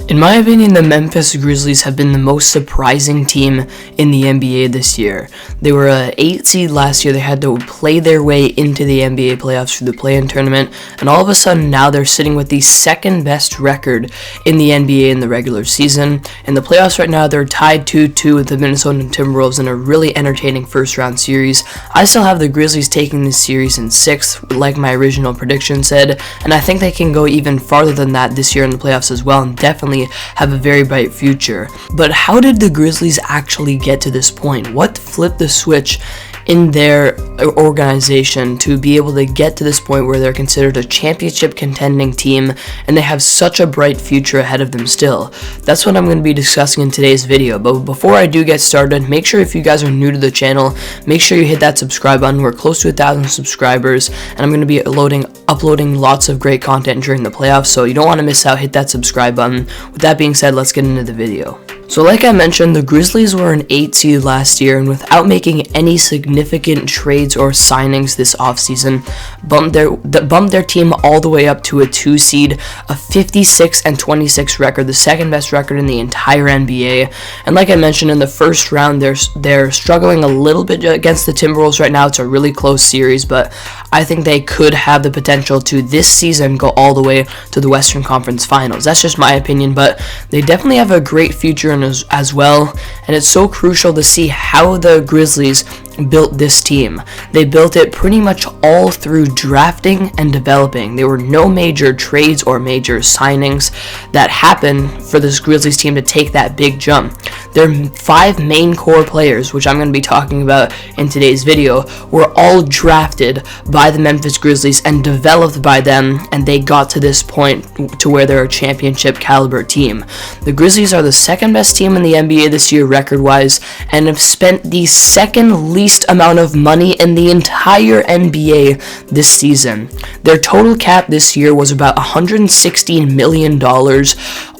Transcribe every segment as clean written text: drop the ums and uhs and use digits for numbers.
In my opinion, the Memphis Grizzlies have been the most surprising team in the NBA this year. They were an 8 seed last year. They had to play their way into the NBA playoffs through the play-in tournament, and all of a sudden now they're sitting with the second best record in the NBA in the regular season. In the playoffs right now, they're tied 2-2 with the Minnesota Timberwolves in a really entertaining first-round series. I still have the Grizzlies taking this series in 6th, like my original prediction said, and I think they can go even farther than that this year in the playoffs as well, and definitely have a very bright future. But how did the Grizzlies actually get to this point? What flipped the switch in their organization to be able to get to this point where they're considered a championship contending team and they have such a bright future ahead of them still? That's what I'm going to be discussing in today's video. But before I do get started, make sure if you guys are new to the channel, make sure you hit that subscribe button. We're close to 1,000 subscribers and I'm going to be uploading lots of great content during the playoffs, so you don't want to miss out. Hit that subscribe button. With that being said, let's get into the video. So like I mentioned, the Grizzlies were an 8 seed last year, and without making any significant trades or signings this offseason, bumped their team all the way up to a 2 seed, a 56-26 record, the second best record in the entire NBA. And like I mentioned, in the first round, they're struggling a little bit against the Timberwolves right now. It's a really close series, but I think they could have the potential to this season go all the way to the Western Conference Finals. That's just my opinion, but they definitely have a great future as well, and it's so crucial to see how the Grizzlies built this team. They built it pretty much all through drafting and developing. There were no major trades or major signings that happened for this Grizzlies team to take that big jump. Their 5 main core players, which I'm going to be talking about in today's video, were all drafted by the Memphis Grizzlies and developed by them, and they got to this point to where they're a championship caliber team. The Grizzlies are the second best team in the NBA this year record-wise, and have spent the second least amount of money in the entire NBA this season. Their total cap this year was about $116 million,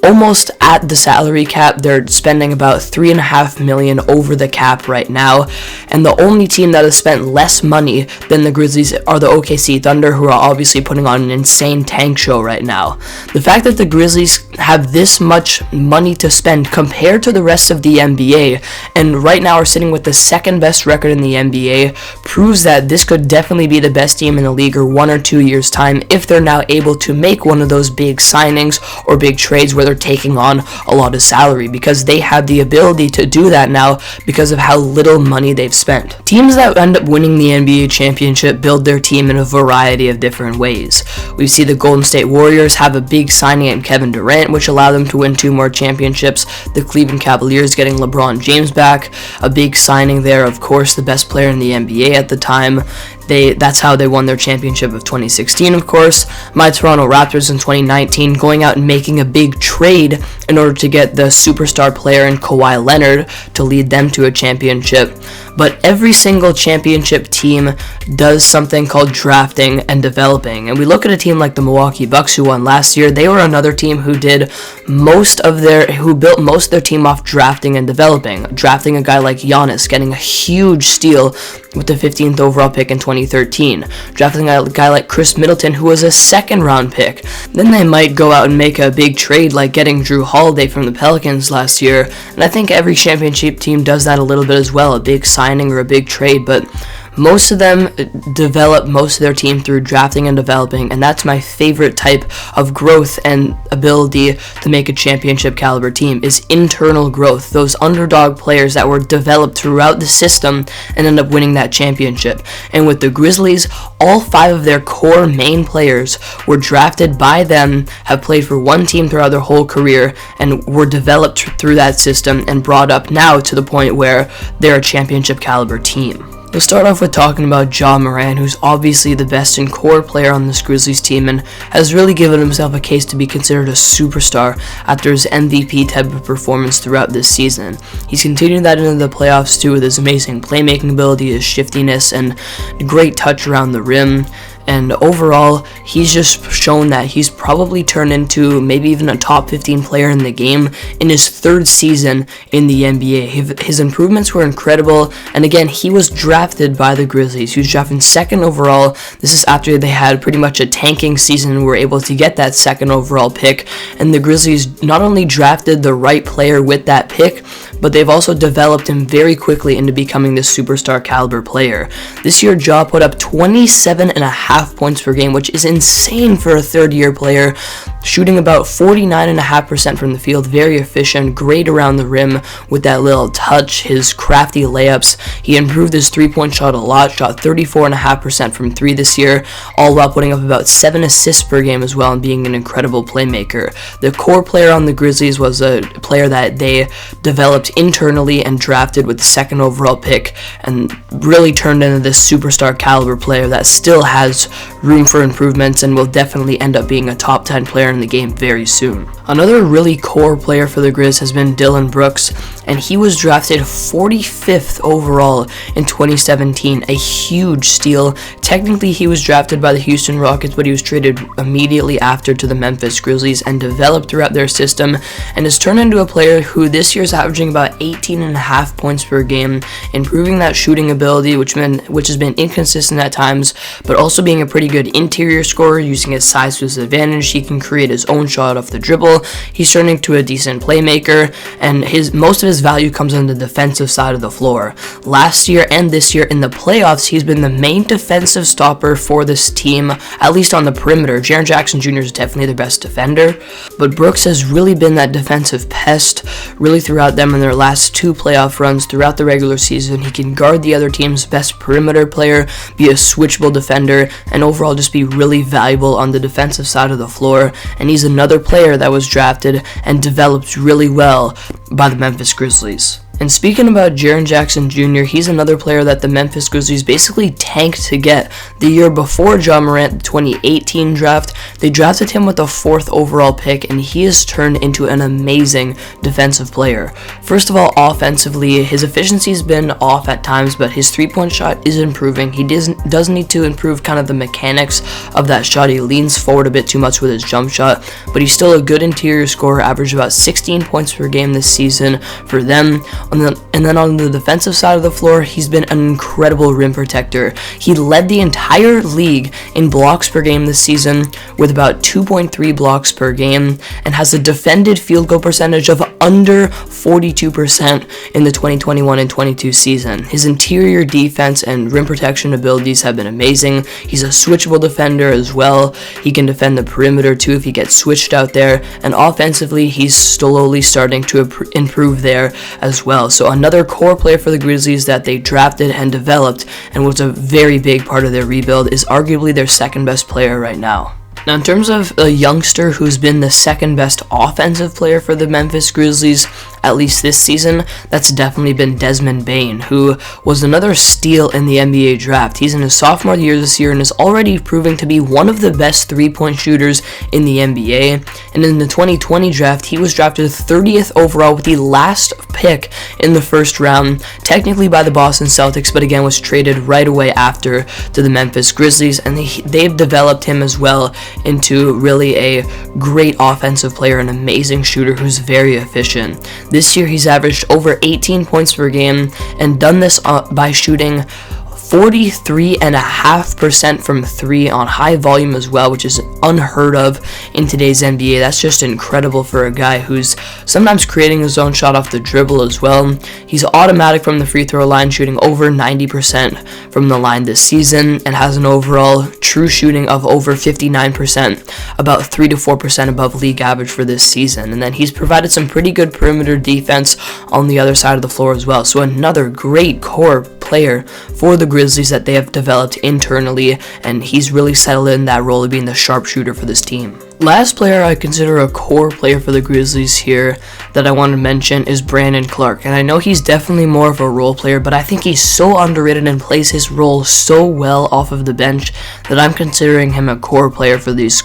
almost at the salary cap. They're spending about $3.5 million over the cap right now, and the only team that has spent less money than the Grizzlies are the OKC Thunder, who are obviously putting on an insane tank show right now. The fact that the Grizzlies have this much money to spend compared to the rest of the NBA, and right now are sitting with the second best record in the NBA, proves that this could definitely be the best team in the league or 1 or 2 years time if they're now able to make one of those big signings or big trades where they're taking on a lot of salary, because they have the ability to do that now because of how little money they've spent. Teams that end up winning the NBA championship build their team in a variety of different ways. We see the Golden State Warriors have a big signing in Kevin Durant, which allowed them to win 2 more championships. The Cleveland Cavaliers getting LeBron James back, a big signing there, of course, the best player in the NBA at the time. That's how they won their championship of 2016, of course. My Toronto Raptors in 2019 going out and making a big trade in order to get the superstar player in Kawhi Leonard to lead them to a championship. But every single championship team does something called drafting and developing. And we look at a team like the Milwaukee Bucks, who won last year. They were another team who built most of their team off drafting and developing. Drafting a guy like Giannis, getting a huge steal with the 15th overall pick in 2013. Drafting a guy like Chris Middleton, who was a second round pick. Then they might go out and make a big trade like getting Drew Holiday from the Pelicans last year. And I think every championship team does that a little bit as well, a big signing or a big trade, but most of them develop most of their team through drafting and developing, and that's my favorite type of growth and ability to make a championship caliber team, is internal growth. Those underdog players that were developed throughout the system and end up winning that championship. And with the Grizzlies, all 5 of their core main players were drafted by them, have played for one team throughout their whole career, and were developed through that system and brought up now to the point where they're a championship caliber team. We'll start off with talking about Ja Morant, who's obviously the best and core player on this Grizzlies team and has really given himself a case to be considered a superstar after his MVP type of performance throughout this season. He's continued that into the playoffs too with his amazing playmaking ability, his shiftiness, and great touch around the rim. And overall, he's just shown that he's probably turned into maybe even a top 15 player in the game in his third season in the NBA. His improvements were incredible, and again, he was drafted by the Grizzlies. He was drafted second overall. This is after they had pretty much a tanking season and were able to get that second overall pick, and the Grizzlies not only drafted the right player with that pick, but they've also developed him very quickly into becoming this superstar caliber player. This year, Ja put up 27.5 points per game, which is insane for a third-year player, shooting about 49.5% from the field, very efficient, great around the rim with that little touch, his crafty layups. He improved his three-point shot a lot, shot 34.5% from three this year, all while putting up about 7 assists per game as well and being an incredible playmaker. The core player on the Grizzlies was a player that they developed internally and drafted with the second overall pick and really turned into this superstar caliber player that still has room for improvements and will definitely end up being a top 10 player in the game very soon. Another really core player for the Grizz has been Dillon Brooks, and he was drafted 45th overall in 2017, a huge steal. Technically, he was drafted by the Houston Rockets, but he was traded immediately after to the Memphis Grizzlies and developed throughout their system, and has turned into a player who this year is averaging about 18.5 points per game, improving that shooting ability, which has been inconsistent at times, but also being a pretty good interior scorer, using his size to his advantage. He can create his own shot off the dribble. He's turning into a decent playmaker, and most of his value comes on the defensive side of the floor. Last year and this year in the playoffs, he's been the main defensive stopper for this team, at least on the perimeter. Jaren Jackson Jr. is definitely the best defender, but Brooks has really been that defensive pest really throughout them in their last two playoff runs throughout the regular season. He can guard the other team's best perimeter player, be a switchable defender, and overall just be really valuable on the defensive side of the floor. And he's another player that was drafted and developed really well by the Memphis Grizzlies. And speaking about Jaren Jackson Jr., he's another player that the Memphis Grizzlies basically tanked to get. The year before Ja Morant, the 2018 draft, they drafted him with a 4th overall pick, and he has turned into an amazing defensive player. First of all, offensively, his efficiency's been off at times, but his three-point shot is improving. He does need to improve kind of the mechanics of that shot. He leans forward a bit too much with his jump shot, but he's still a good interior scorer, averaged about 16 points per game this season for them. And then on the defensive side of the floor, he's been an incredible rim protector. He led the entire league in blocks per game this season with about 2.3 blocks per game, and has a defended field goal percentage of under 42% in the 2021 and 22 season. His interior defense and rim protection abilities have been amazing. He's a switchable defender as well. He can defend the perimeter too if he gets switched out there, and offensively, he's slowly starting to improve there as well. So another core player for the Grizzlies that they drafted and developed and was a very big part of their rebuild is arguably their second best player right now. Now, in terms of a youngster who's been the second best offensive player for the Memphis Grizzlies, at least this season, that's definitely been Desmond Bane, who was another steal in the NBA draft. He's in his sophomore year this year and is already proving to be one of the best three-point shooters in the NBA. And in the 2020 draft, he was drafted 30th overall with the last pick in the first round, technically by the Boston Celtics, but again was traded right away after to the Memphis Grizzlies, and they've developed him as well into really a great offensive player, an amazing shooter who's very efficient. This year he's averaged over 18 points per game and done this by shooting 43.5% from three on high volume as well, which is unheard of in today's NBA. That's just incredible for a guy who's sometimes creating his own shot off the dribble as well. He's automatic from the free throw line, shooting over 90% from the line this season, and has an overall true shooting of over 59%, about 3 to 4% above league average for this season. And then he's provided some pretty good perimeter defense on the other side of the floor as well. So another great core player for the Grizzlies that they have developed internally, and he's really settled in that role of being the sharpshooter for this team. Last player I consider a core player for the Grizzlies here that I want to mention is Brandon Clark. And I know he's definitely more of a role player, but I think he's so underrated and plays his role so well off of the bench that I'm considering him a core player for this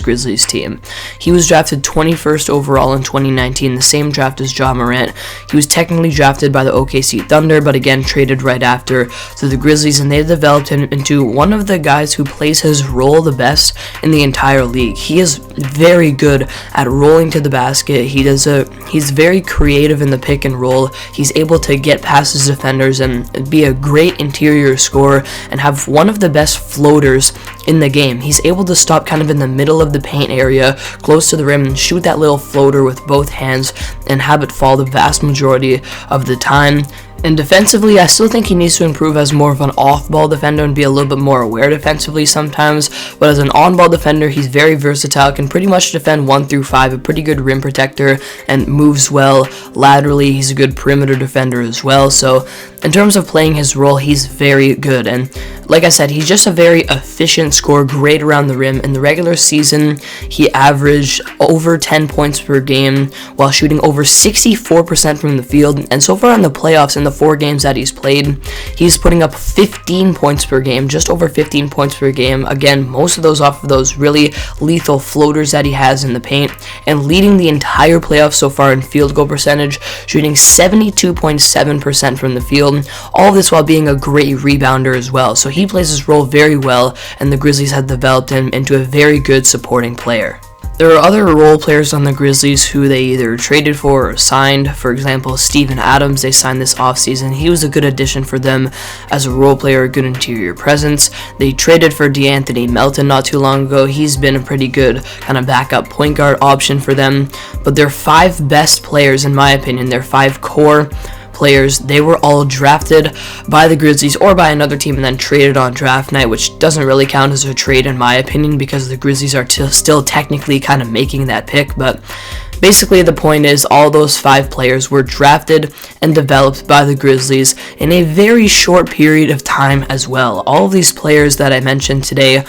Grizzlies team. He was drafted 21st overall in 2019, the same draft as Ja Morant. He was technically drafted by the OKC Thunder, but again traded right after to the Grizzlies, and they developed him into one of the guys who plays his role the best in the entire league. He is very good at rolling to the basket. He's very creative in the pick and roll. He's able to get past his defenders and be a great interior scorer and have one of the best floaters in the game. He's able to stop kind of in the middle of the paint area, close to the rim, and shoot that little floater with both hands and have it fall the vast majority of the time. And defensively, I still think he needs to improve as more of an off-ball defender and be a little bit more aware defensively sometimes. But as an on-ball defender, he's very versatile, can pretty much defend 1 through 5, a pretty good rim protector, and moves well laterally. He's a good perimeter defender as well. So in terms of playing his role, he's very good. And like I said, he's just a very efficient scorer, great around the rim. In the regular season, he averaged over 10 points per game while shooting over 64% from the field. And so far in the playoffs, in the 4 games that he's played, he's putting up 15 points per game, just over 15 points per game. Again, most of those off of those really lethal floaters that he has in the paint, and leading the entire playoffs so far in field goal percentage, shooting 72.7% from the field. All of this while being a great rebounder as well. So he plays his role very well, and the Grizzlies have developed him into a very good supporting player. There are other role players on the Grizzlies who they either traded for or signed. For example, Steven Adams, they signed this offseason. He was a good addition for them as a role player, a good interior presence. They traded for DeAnthony Melton not too long ago. He's been a pretty good kind of backup point guard option for them. But their 5 best players, in my opinion, their 5 core players, they were all drafted by the Grizzlies or by another team and then traded on draft night, which doesn't really count as a trade in my opinion because the Grizzlies are still technically kind of making that pick. But basically the point is all those 5 players were drafted and developed by the Grizzlies in a very short period of time as well. All of these players that I mentioned today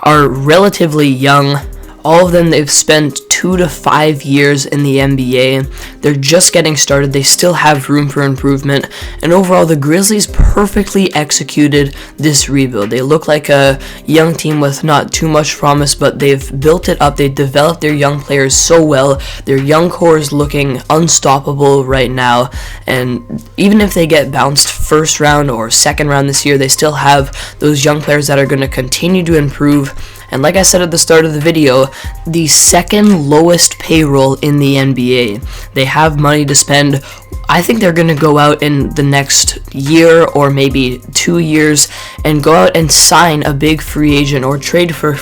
are relatively young. All of them, they've spent 2 to 5 years in the NBA. They're just getting started. They still have room for improvement. And overall, the Grizzlies perfectly executed this rebuild. They look like a young team with not too much promise, but they've built it up. They've developed their young players so well. Their young core is looking unstoppable right now. And even if they get bounced first round or second round this year, they still have those young players that are going to continue to improve. And like I said at the start of the video, the second lowest payroll in the NBA. They have money to spend. I think they're going to go out in the next year or maybe 2 years and go out and sign a big free agent or trade for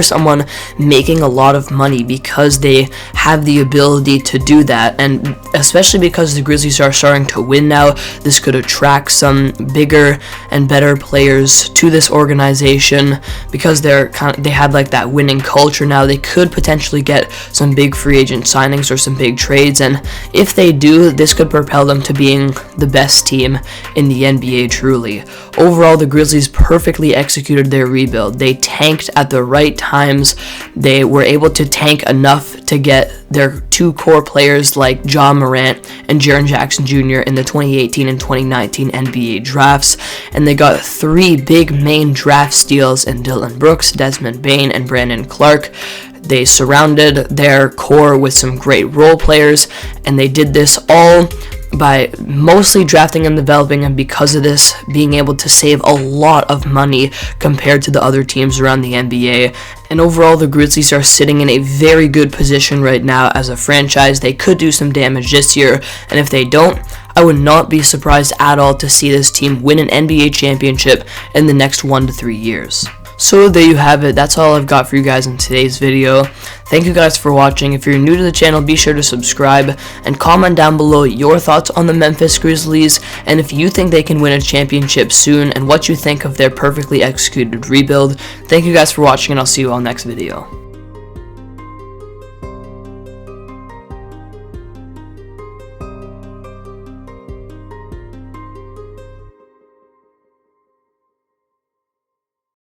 someone making a lot of money because they have the ability to do that. And especially because the Grizzlies are starting to win now, this could attract some bigger and better players to this organization because they had like that winning culture now. They could potentially get some big free agent signings or some big trades, and if they do, this could propel them to being the best team in the NBA truly. Overall, the Grizzlies perfectly executed their rebuild. They tanked at the right times. They were able to tank enough to get their 2 core players like Ja Morant and Jaren Jackson Jr. in the 2018 and 2019 NBA drafts, and they got 3 big main draft steals in Dillon Brooks, Desmond Bane, and Brandon Clark. They surrounded their core with some great role players, and they did this all by mostly drafting and developing, and because of this, being able to save a lot of money compared to the other teams around the NBA. And overall, the Grizzlies are sitting in a very good position right now as a franchise. They could do some damage this year, and if they don't, I would not be surprised at all to see this team win an NBA championship in the next 1 to 3 years. So there you have it. That's all I've got for you guys in today's video. Thank you guys for watching. If you're new to the channel, be sure to subscribe and comment down below your thoughts on the Memphis Grizzlies and if you think they can win a championship soon and what you think of their perfectly executed rebuild. Thank you guys for watching, and I'll see you all next video.